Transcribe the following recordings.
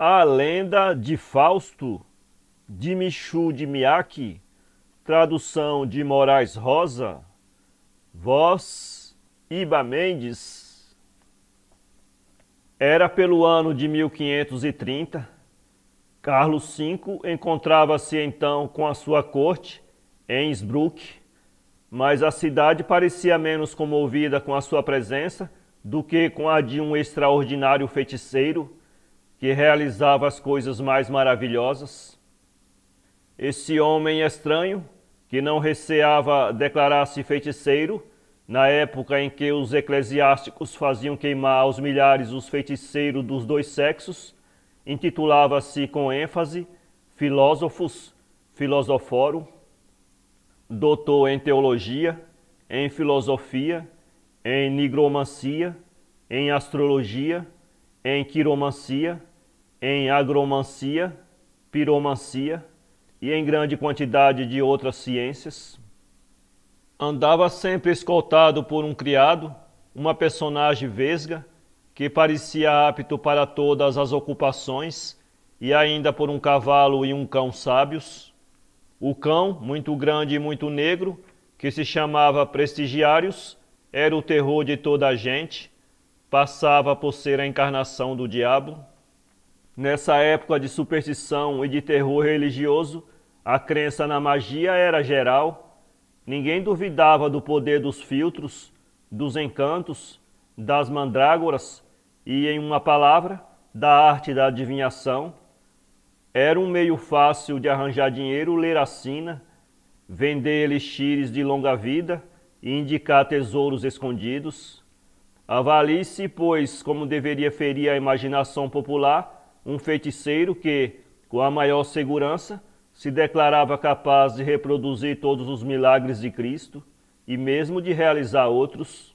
A lenda de Fausto, de Michu de Miaki, tradução de Moraes Rosa, voz Iba Mendes. Era pelo ano de 1530. Carlos V encontrava-se então com a sua corte em Innsbruck, mas a cidade parecia menos comovida com a sua presença do que com a de um extraordinário feiticeiro que realizava as coisas mais maravilhosas. Esse homem estranho, que não receava declarar-se feiticeiro, na época em que os eclesiásticos faziam queimar aos milhares os feiticeiros dos dois sexos, intitulava-se com ênfase Filósofos Philosophorum, doutor em teologia, em filosofia, em nigromancia, em astrologia, em quiromancia, em agromancia, piromancia e em grande quantidade de outras ciências. Andava sempre escoltado por um criado, uma personagem vesga, que parecia apto para todas as ocupações, e ainda por um cavalo e um cão sábios. O cão, muito grande e muito negro, que se chamava Prestigiários, era o terror de toda a gente, passava por ser a encarnação do diabo. Nessa época de superstição e de terror religioso, a crença na magia era geral. Ninguém duvidava do poder dos filtros, dos encantos, das mandrágoras e, em uma palavra, da arte da adivinhação. Era um meio fácil de arranjar dinheiro ler a sina, vender elixires de longa vida e indicar tesouros escondidos. Avalie-se, pois, como deveria ferir a imaginação popular, um feiticeiro que, com a maior segurança, se declarava capaz de reproduzir todos os milagres de Cristo e mesmo de realizar outros,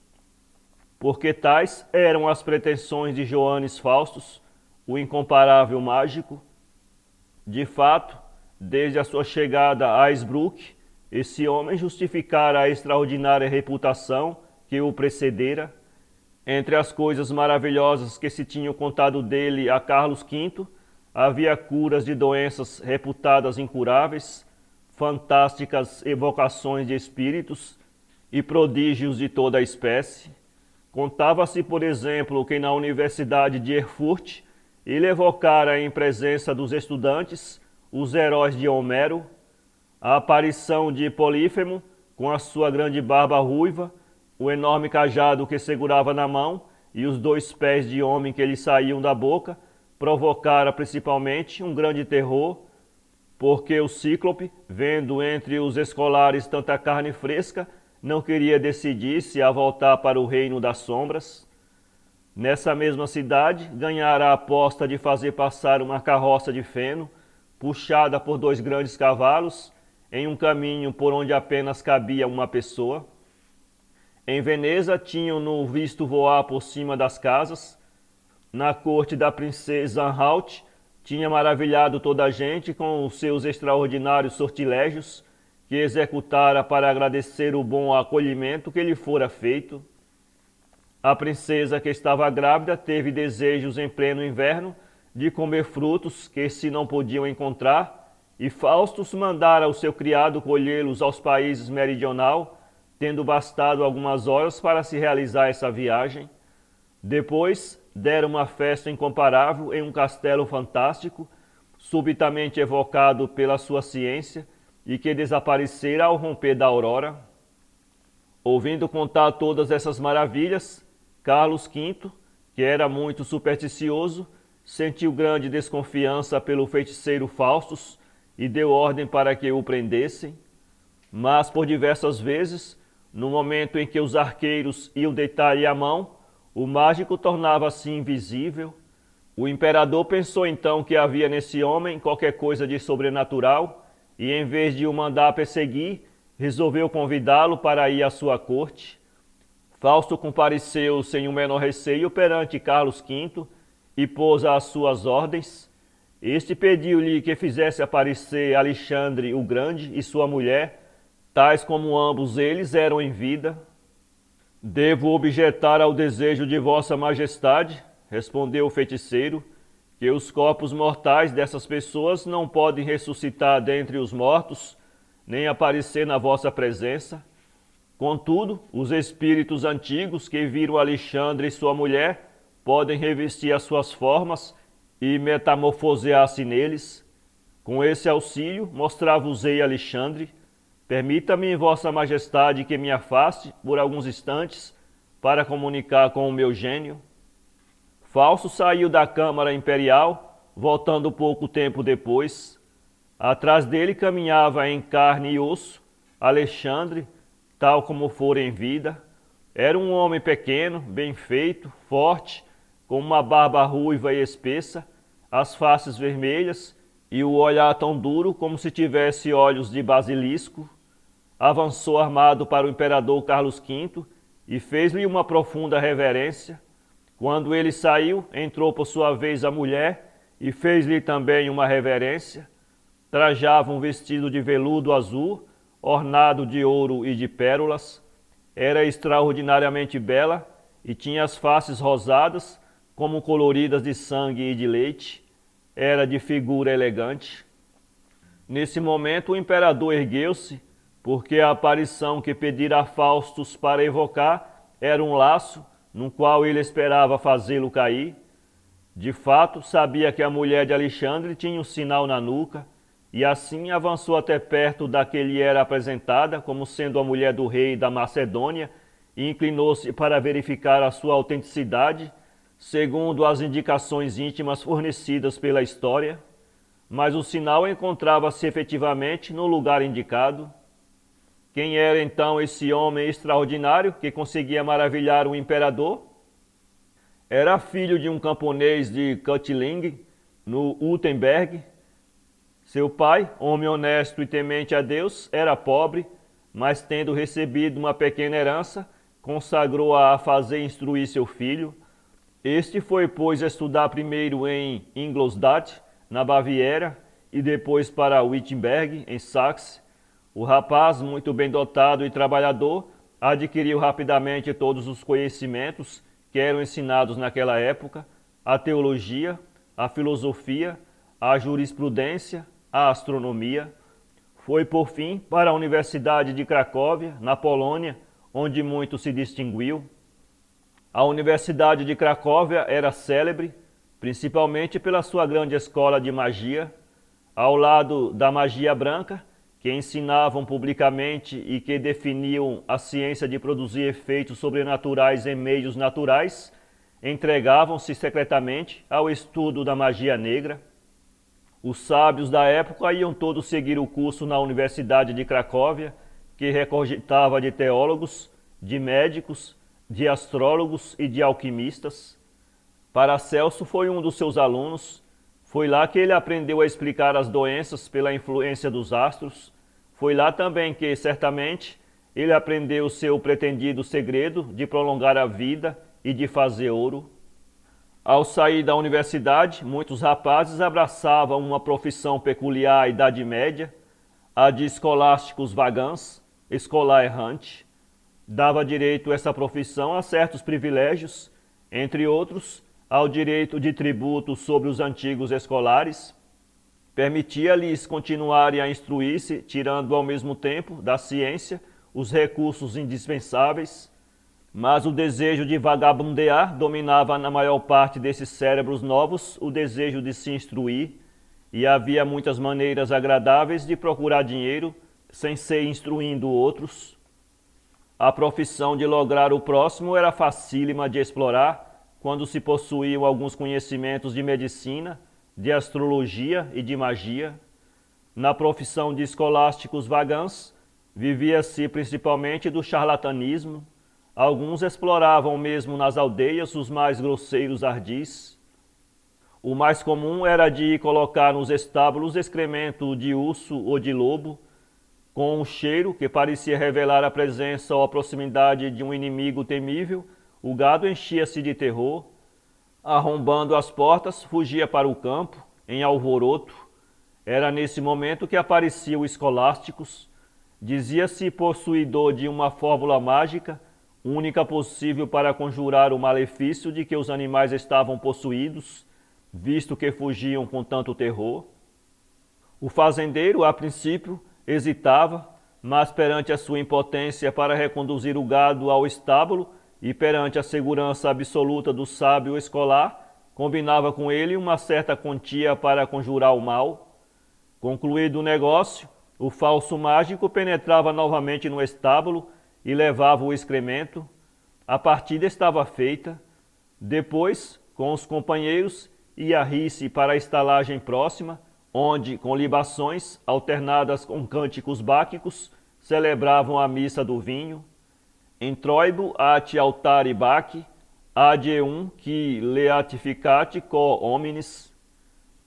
porque tais eram as pretensões de Johannes Faustus, o incomparável mágico. De fato, desde a sua chegada a Innsbruck, esse homem justificara a extraordinária reputação que o precedera. Entre as coisas maravilhosas que se tinham contado dele a Carlos V, havia curas de doenças reputadas incuráveis, fantásticas evocações de espíritos e prodígios de toda a espécie. Contava-se, por exemplo, que na Universidade de Erfurt ele evocara em presença dos estudantes os heróis de Homero, a aparição de Polífemo com a sua grande barba ruiva, o enorme cajado que segurava na mão e os dois pés de homem que lhe saíam da boca provocara principalmente um grande terror, porque o Cíclope, vendo entre os escolares tanta carne fresca, não queria decidir-se a voltar para o reino das sombras. Nessa mesma cidade, ganhara a aposta de fazer passar uma carroça de feno, puxada por dois grandes cavalos, em um caminho por onde apenas cabia uma pessoa. Em Veneza tinham-no visto voar por cima das casas. Na corte da princesa Anhalt tinha maravilhado toda a gente com os seus extraordinários sortilégios que executara para agradecer o bom acolhimento que lhe fora feito. A princesa, que estava grávida, teve desejos em pleno inverno de comer frutos que se não podiam encontrar, e Faustus mandara o seu criado colhê-los aos países meridional, tendo bastado algumas horas para se realizar essa viagem. Depois deram uma festa incomparável em um castelo fantástico, subitamente evocado pela sua ciência e que desaparecera ao romper da aurora. Ouvindo contar todas essas maravilhas, Carlos V, que era muito supersticioso, sentiu grande desconfiança pelo feiticeiro Faustus e deu ordem para que o prendessem. Mas por diversas vezes, no momento em que os arqueiros iam deitar-lhe a mão, o mágico tornava-se invisível. O imperador pensou então que havia nesse homem qualquer coisa de sobrenatural e, em vez de o mandar perseguir, resolveu convidá-lo para ir à sua corte. Fausto compareceu sem o menor receio perante Carlos V e pôs às suas ordens. Este pediu-lhe que fizesse aparecer Alexandre o Grande e sua mulher, tais como ambos eles eram em vida. Devo objetar ao desejo de vossa majestade, respondeu o feiticeiro, que os corpos mortais dessas pessoas não podem ressuscitar dentre os mortos, nem aparecer na vossa presença. Contudo, os espíritos antigos que viram Alexandre e sua mulher podem revestir as suas formas e metamorfosear-se neles. Com esse auxílio, mostrar-vos-ei Alexandre. Permita-me, vossa majestade, que me afaste por alguns instantes para comunicar com o meu gênio. Falso saiu da Câmara Imperial, voltando pouco tempo depois. Atrás dele caminhava em carne e osso Alexandre, tal como fora em vida. Era um homem pequeno, bem feito, forte, com uma barba ruiva e espessa, as faces vermelhas e o olhar tão duro como se tivesse olhos de basilisco. Avançou armado para o imperador Carlos V e fez-lhe uma profunda reverência. Quando ele saiu, entrou por sua vez a mulher e fez-lhe também uma reverência. Trajava um vestido de veludo azul, ornado de ouro e de pérolas. Era extraordinariamente bela e tinha as faces rosadas, como coloridas de sangue e de leite. Era de figura elegante. Nesse momento o imperador ergueu-se, porque a aparição que pedira a Faustus para evocar era um laço, no qual ele esperava fazê-lo cair. De fato, sabia que a mulher de Alexandre tinha um sinal na nuca, e assim avançou até perto da que lhe era apresentada como sendo a mulher do rei da Macedônia e inclinou-se para verificar a sua autenticidade, segundo as indicações íntimas fornecidas pela história. Mas o sinal encontrava-se efetivamente no lugar indicado. Quem era então esse homem extraordinário que conseguia maravilhar o imperador? Era filho de um camponês de Kutling, no Utenberg. Seu pai, homem honesto e temente a Deus, era pobre, mas tendo recebido uma pequena herança, consagrou-a a fazer instruir seu filho. Este foi, pois, estudar primeiro em Ingolstadt, na Baviera, e depois para Wittenberg, em Saxe. O rapaz, muito bem dotado e trabalhador, adquiriu rapidamente todos os conhecimentos que eram ensinados naquela época: a teologia, a filosofia, a jurisprudência, a astronomia. Foi, por fim, para a Universidade de Cracóvia, na Polônia, onde muito se distinguiu. A Universidade de Cracóvia era célebre, principalmente pela sua grande escola de magia. Ao lado da magia branca, que ensinavam publicamente e que definiam a ciência de produzir efeitos sobrenaturais em meios naturais, entregavam-se secretamente ao estudo da magia negra. Os sábios da época iam todos seguir o curso na Universidade de Cracóvia, que regurgitava de teólogos, de médicos, de astrólogos e de alquimistas. Paracelso foi um dos seus alunos. Foi lá que ele aprendeu a explicar as doenças pela influência dos astros. Foi lá também que, certamente, ele aprendeu o seu pretendido segredo de prolongar a vida e de fazer ouro. Ao sair da universidade, muitos rapazes abraçavam uma profissão peculiar à Idade Média, a de escolásticos vagãs, escolar errante. Dava direito essa profissão a certos privilégios, entre outros, ao direito de tributo sobre os antigos escolares. Permitia-lhes continuarem a instruir-se, tirando ao mesmo tempo da ciência os recursos indispensáveis, mas o desejo de vagabundear dominava na maior parte desses cérebros novos o desejo de se instruir, e havia muitas maneiras agradáveis de procurar dinheiro sem ser instruindo outros. A profissão de lograr o próximo era facílima de explorar quando se possuíam alguns conhecimentos de medicina, de astrologia e de magia. Na profissão de escolásticos vagãs, vivia-se principalmente do charlatanismo. Alguns exploravam mesmo nas aldeias os mais grosseiros ardis. O mais comum era de colocar nos estábulos excremento de urso ou de lobo, com um cheiro que parecia revelar a presença ou a proximidade de um inimigo temível. O gado enchia-se de terror. Arrombando as portas, fugia para o campo, em alvoroço. Era nesse momento que apareciam os escolásticos. Dizia-se possuidor de uma fórmula mágica, única possível para conjurar o malefício de que os animais estavam possuídos. visto que fugiam com tanto terror. O fazendeiro, a princípio, hesitava, mas perante a sua impotência para reconduzir o gado ao estábulo e perante a segurança absoluta do sábio escolar, combinava com ele uma certa quantia para conjurar o mal. Concluído o negócio, o falso mágico penetrava novamente no estábulo e levava o excremento. A partida estava feita. Depois, com os companheiros, ia rir-se para a estalagem próxima, onde, com libações alternadas com cânticos báquicos, celebravam a missa do vinho. Introibo at altare Bacchi, ad eum qui leatificati co homines.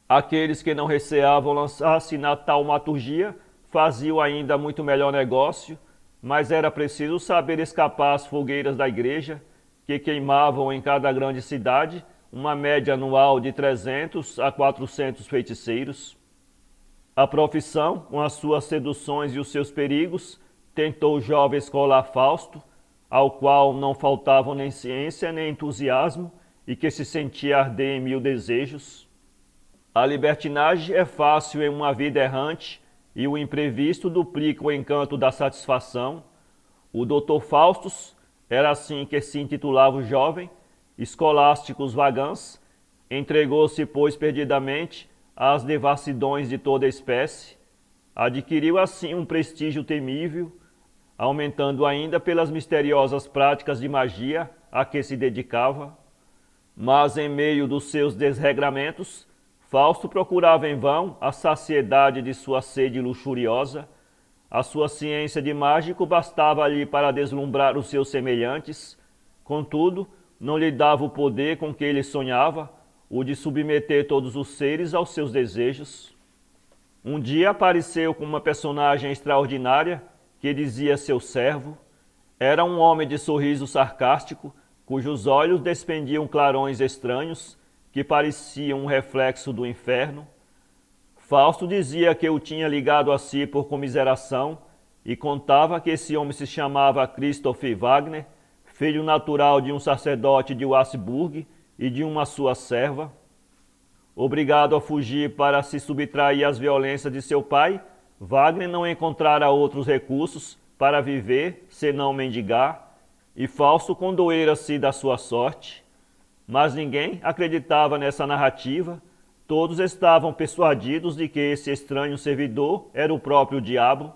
Aqueles que não receavam lançar-se na taumaturgia faziam ainda muito melhor negócio, mas era preciso saber escapar às fogueiras da igreja, que queimavam em cada grande cidade uma média anual de 300 a 400 feiticeiros. A profissão, com as suas seduções e os seus perigos, tentou o jovem escolar Fausto, ao qual não faltavam nem ciência nem entusiasmo e que se sentia arder em mil desejos. A libertinagem é fácil em uma vida errante e o imprevisto duplica o encanto da satisfação. O Dr. Faustus, era assim que se intitulava o jovem, escolásticos vagãs, entregou-se, pois, perdidamente às devassidões de toda espécie. Adquiriu assim um prestígio temível, aumentando ainda pelas misteriosas práticas de magia a que se dedicava. Mas em meio dos seus desregramentos, Fausto procurava em vão a saciedade de sua sede luxuriosa. A sua ciência de mágico bastava-lhe para deslumbrar os seus semelhantes, contudo, não lhe dava o poder com que ele sonhava, o de submeter todos os seres aos seus desejos. Um dia apareceu com uma personagem extraordinária que dizia seu servo. Era um homem de sorriso sarcástico, cujos olhos despendiam clarões estranhos, que pareciam um reflexo do inferno. Fausto dizia que o tinha ligado a si por comiseração e contava que esse homem se chamava Christoph Wagner, filho natural de um sacerdote de Wassburg e de uma sua serva. Obrigado a fugir para se subtrair às violências de seu pai, Wagner não encontrara outros recursos para viver senão mendigar, e Fausto condoera-se da sua sorte. Mas ninguém acreditava nessa narrativa. Todos estavam persuadidos de que esse estranho servidor era o próprio diabo.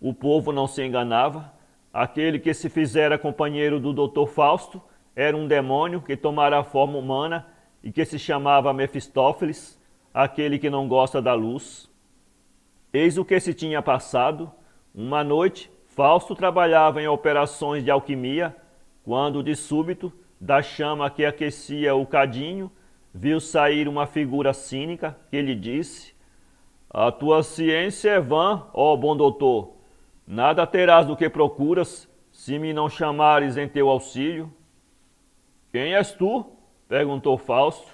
O povo não se enganava. Aquele que se fizera companheiro do Dr. Fausto era um demônio que tomara a forma humana e que se chamava Mefistófeles, aquele que não gosta da luz. Eis o que se tinha passado. Uma noite, Fausto trabalhava em operações de alquimia, quando, de súbito, da chama que aquecia o cadinho, viu sair uma figura cínica que lhe disse: "A tua ciência é vã, ó bom doutor. Nada terás do que procuras, se me não chamares em teu auxílio." "Quem és tu?" perguntou Fausto.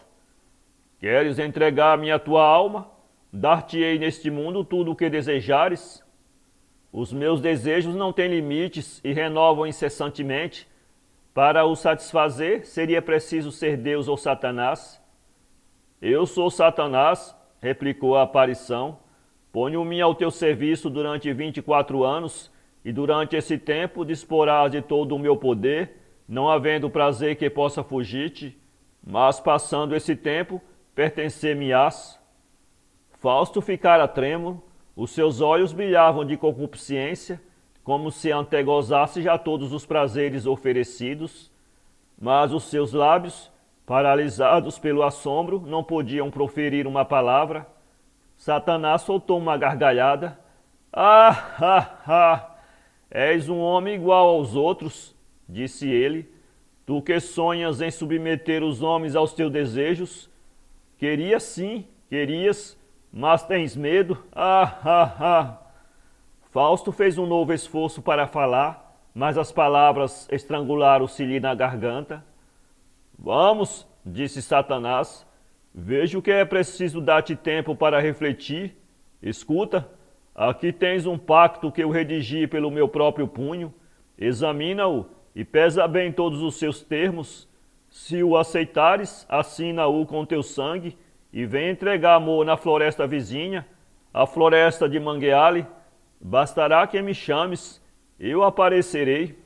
"Queres entregar-me a tua alma? Dar-te-ei neste mundo tudo o que desejares." "Os meus desejos não têm limites e renovam incessantemente. Para os satisfazer, seria preciso ser Deus ou Satanás." "Eu sou Satanás," replicou a aparição. "Ponho-me ao teu serviço durante 24 anos, e durante esse tempo disporás de todo o meu poder, não havendo prazer que possa fugir-te, mas passando esse tempo, pertencer-me-ás." Fausto ficara trêmulo, os seus olhos brilhavam de concupiscência, como se antegozasse já todos os prazeres oferecidos, mas os seus lábios, paralisados pelo assombro, não podiam proferir uma palavra. Satanás soltou uma gargalhada. Ah! És um homem igual aos outros," disse ele. "Tu que sonhas em submeter os homens aos teus desejos. Querias sim, querias, mas tens medo. Fausto fez um novo esforço para falar, mas as palavras estrangularam-se-lhe na garganta. "Vamos," disse Satanás, "vejo que é preciso dar-te tempo para refletir. Escuta, aqui tens um pacto que eu redigi pelo meu próprio punho. Examina-o e pesa bem todos os seus termos. Se o aceitares, assina-o com teu sangue e vem entregar amor na floresta vizinha, a floresta de Mangueale. Bastará que me chames, eu aparecerei.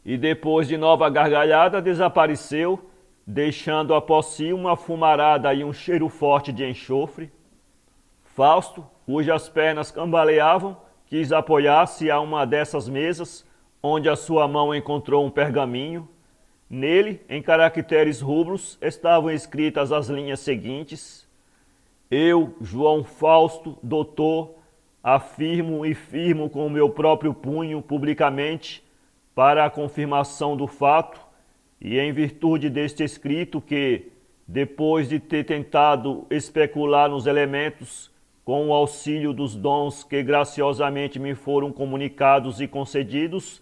E depois de nova gargalhada desapareceu, deixando após si uma fumarada e um cheiro forte de enxofre. Fausto, cujas pernas cambaleavam, quis apoiar-se a uma dessas mesas, onde a sua mão encontrou um pergaminho. Nele, em caracteres rubros, estavam escritas as linhas seguintes: Eu, João Fausto, doutor, afirmo e firmo com o meu próprio punho publicamente para a confirmação do fato, e em virtude deste escrito que, depois de ter tentado especular nos elementos, com o auxílio dos dons que graciosamente me foram comunicados e concedidos,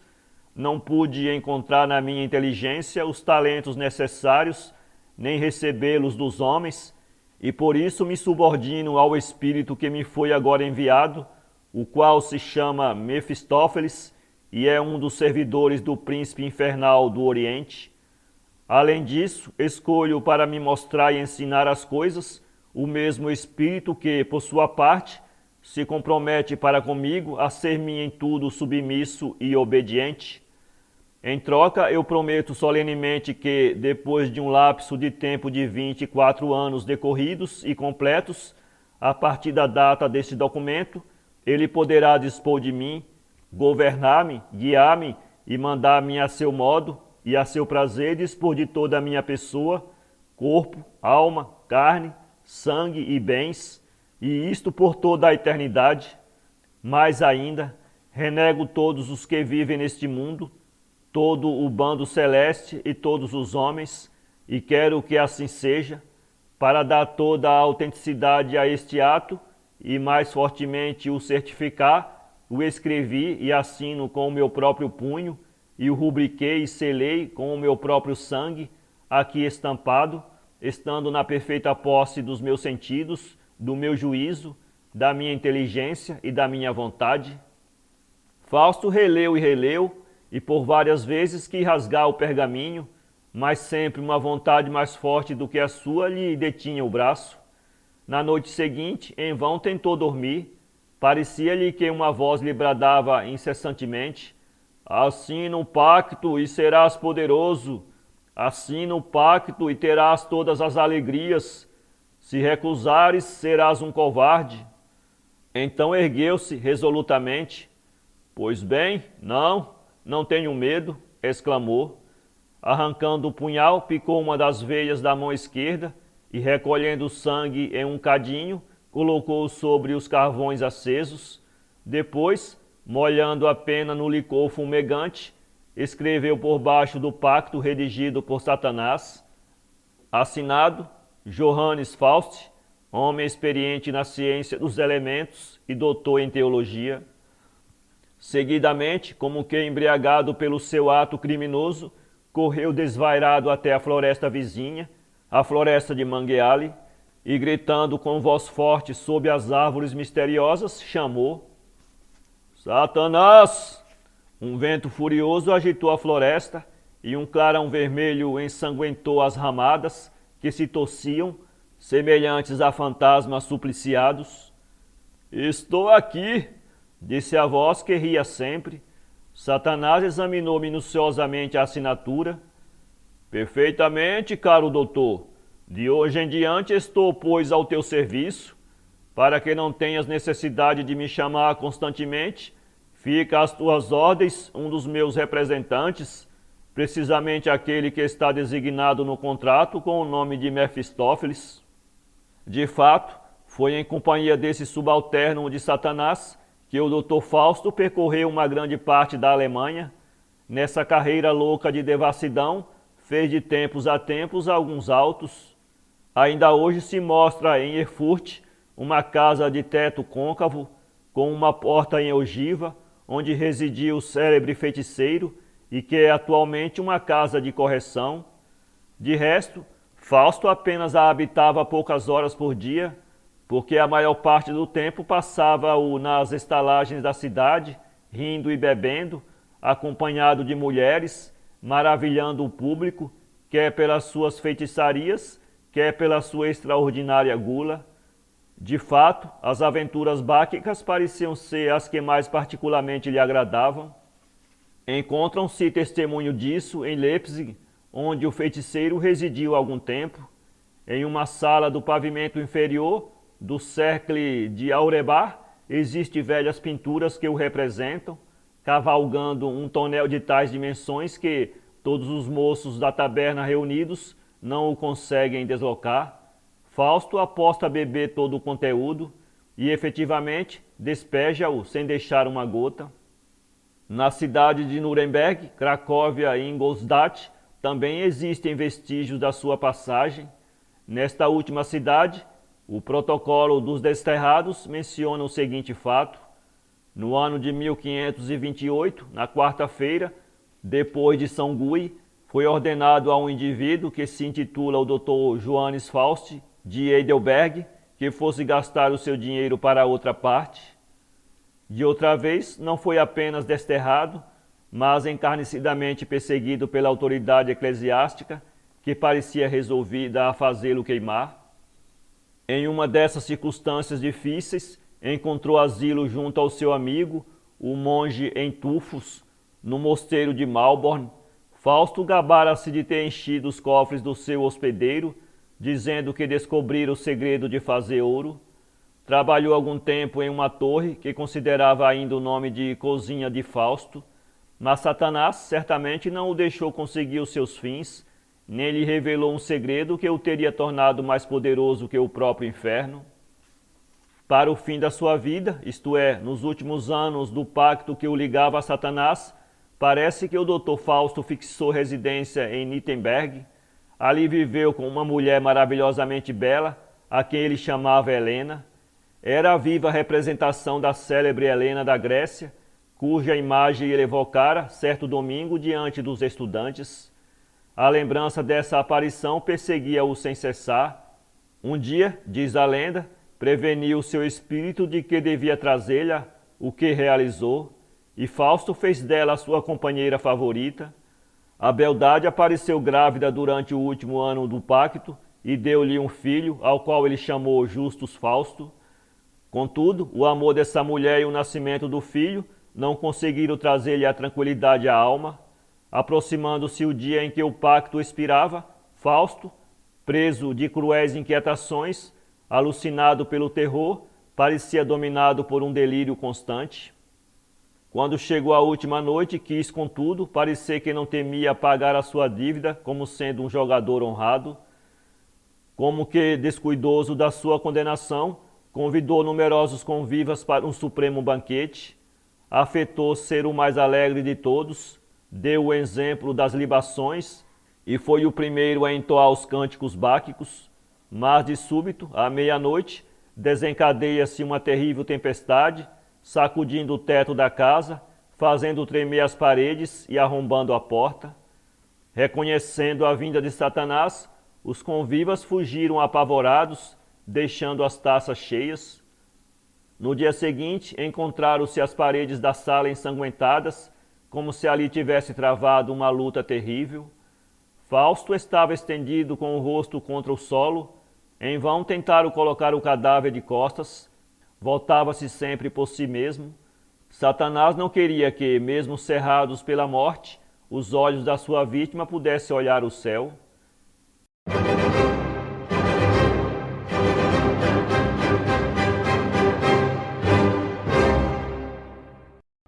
não pude encontrar na minha inteligência os talentos necessários, nem recebê-los dos homens, e por isso me subordino ao Espírito que me foi agora enviado, o qual se chama Mefistófeles e é um dos servidores do príncipe infernal do Oriente. Além disso, escolho para me mostrar e ensinar as coisas o mesmo Espírito que, por sua parte, se compromete para comigo a ser-me em tudo submisso e obediente. Em troca, eu prometo solenemente que, depois de um lapso de tempo de 24 anos decorridos e completos, a partir da data deste documento, ele poderá dispor de mim, governar-me, guiar-me e mandar-me a seu modo e a seu prazer dispor de toda a minha pessoa, corpo, alma, carne, sangue e bens, e isto por toda a eternidade. Mais ainda, renego todos os que vivem neste mundo, todo o bando celeste e todos os homens, e quero que assim seja, para dar toda a autenticidade a este ato e mais fortemente o certificar, o escrevi e assino com o meu próprio punho, e o rubriquei e selei com o meu próprio sangue, aqui estampado, estando na perfeita posse dos meus sentidos, do meu juízo, da minha inteligência e da minha vontade. Fausto releu e releu, e por várias vezes quis rasgar o pergaminho, mas sempre uma vontade mais forte do que a sua lhe detinha o braço. Na noite seguinte, em vão tentou dormir. Parecia-lhe que uma voz lhe bradava incessantemente: Assina um pacto e serás poderoso. Assina um pacto e terás todas as alegrias. Se recusares, serás um covarde. Então ergueu-se resolutamente. Pois bem, não tenho medo, exclamou. Arrancando o punhal, picou uma das veias da mão esquerda e, recolhendo o sangue em um cadinho, colocou-o sobre os carvões acesos. Depois, molhando a pena no licor fumegante, escreveu por baixo do pacto redigido por Satanás: Assinado Johannes Faust, homem experiente na ciência dos elementos e doutor em teologia. Seguidamente, como que embriagado pelo seu ato criminoso, correu desvairado até a floresta vizinha, a floresta de Mangueale, e gritando com voz forte sob as árvores misteriosas, chamou: Satanás! Um vento furioso agitou a floresta e um clarão vermelho ensanguentou as ramadas que se torciam, semelhantes a fantasmas supliciados. Estou aqui, disse a voz que ria sempre. Satanás examinou minuciosamente a assinatura. Perfeitamente, caro doutor. De hoje em diante estou, pois, ao teu serviço. Para que não tenhas necessidade de me chamar constantemente, fica às tuas ordens um dos meus representantes, precisamente aquele que está designado no contrato com o nome de Mefistófeles. De fato, foi em companhia desse subalterno de Satanás que o Dr. Fausto percorreu uma grande parte da Alemanha. Nessa carreira louca de devassidão, fez de tempos a tempos alguns autos. Ainda hoje se mostra em Erfurt uma casa de teto côncavo, com uma porta em ogiva, onde residia o célebre feiticeiro e que é atualmente uma casa de correção. De resto, Fausto apenas a habitava poucas horas por dia, porque a maior parte do tempo passava-o nas estalagens da cidade, rindo e bebendo, acompanhado de mulheres, maravilhando o público, quer pelas suas feitiçarias, quer pela sua extraordinária gula. De fato, as aventuras báquicas pareciam ser as que mais particularmente lhe agradavam. Encontram-se testemunho disso em Leipzig, onde o feiticeiro residiu algum tempo. Em uma sala do pavimento inferior do Cercle de Aurebach existem velhas pinturas que o representam, cavalgando um tonel de tais dimensões que todos os moços da taberna reunidos não o conseguem deslocar. Fausto aposta a beber todo o conteúdo e efetivamente despeja-o sem deixar uma gota. Na cidade de Nuremberg, Cracóvia e Ingolstadt também existem vestígios da sua passagem. Nesta última cidade, o protocolo dos desterrados menciona o seguinte fato: no ano de 1528, na quarta-feira, depois de São Gui, foi ordenado a um indivíduo que se intitula o Dr. Johannes Faust de Heidelberg que fosse gastar o seu dinheiro para outra parte. De outra vez, não foi apenas desterrado, mas encarnicidamente perseguido pela autoridade eclesiástica, que parecia resolvida a fazê-lo queimar. Em uma dessas circunstâncias difíceis, encontrou asilo junto ao seu amigo, o monge Entulfus, no mosteiro de Malborn. Fausto gabara-se de ter enchido os cofres do seu hospedeiro, dizendo que descobrira o segredo de fazer ouro. Trabalhou algum tempo em uma torre que considerava ainda o nome de Cozinha de Fausto, mas Satanás certamente não o deixou conseguir os seus fins, nem lhe revelou um segredo que o teria tornado mais poderoso que o próprio inferno. Para o fim da sua vida, isto é, nos últimos anos do pacto que o ligava a Satanás, parece que o Dr. Fausto fixou residência em Nittenberg. Ali viveu com uma mulher maravilhosamente bela, a quem ele chamava Helena. Era a viva representação da célebre Helena da Grécia, cuja imagem ele evocara certo domingo diante dos estudantes. A lembrança dessa aparição perseguia-o sem cessar. Um dia, diz a lenda, preveniu seu espírito de que devia trazê-la, o que realizou, e Fausto fez dela a sua companheira favorita. A beldade apareceu grávida durante o último ano do pacto e deu-lhe um filho, ao qual ele chamou Justus Fausto. Contudo, o amor dessa mulher e o nascimento do filho não conseguiram trazer-lhe a tranquilidade à alma. Aproximando-se o dia em que o pacto expirava, Fausto, preso de cruéis inquietações, alucinado pelo terror, parecia dominado por um delírio constante. Quando chegou a última noite, quis, contudo, parecer que não temia pagar a sua dívida como sendo um jogador honrado. Como que, descuidoso da sua condenação, convidou numerosos convivas para um supremo banquete, afetou ser o mais alegre de todos, deu o exemplo das libações e foi o primeiro a entoar os cânticos báquicos, mas de súbito, à meia-noite, desencadeia-se uma terrível tempestade, sacudindo o teto da casa, fazendo tremer as paredes e arrombando a porta. Reconhecendo a vinda de Satanás, os convivas fugiram apavorados, deixando as taças cheias. No dia seguinte, encontraram-se as paredes da sala ensanguentadas, como se ali tivesse travado uma luta terrível. Fausto estava estendido com o rosto contra o solo. Em vão tentaram colocar o cadáver de costas. Voltava-se sempre por si mesmo. Satanás não queria que, mesmo cerrados pela morte, os olhos da sua vítima pudessem olhar o céu.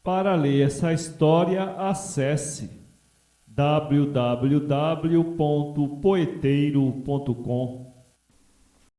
Para ler essa história, acesse www.poeteiro.com.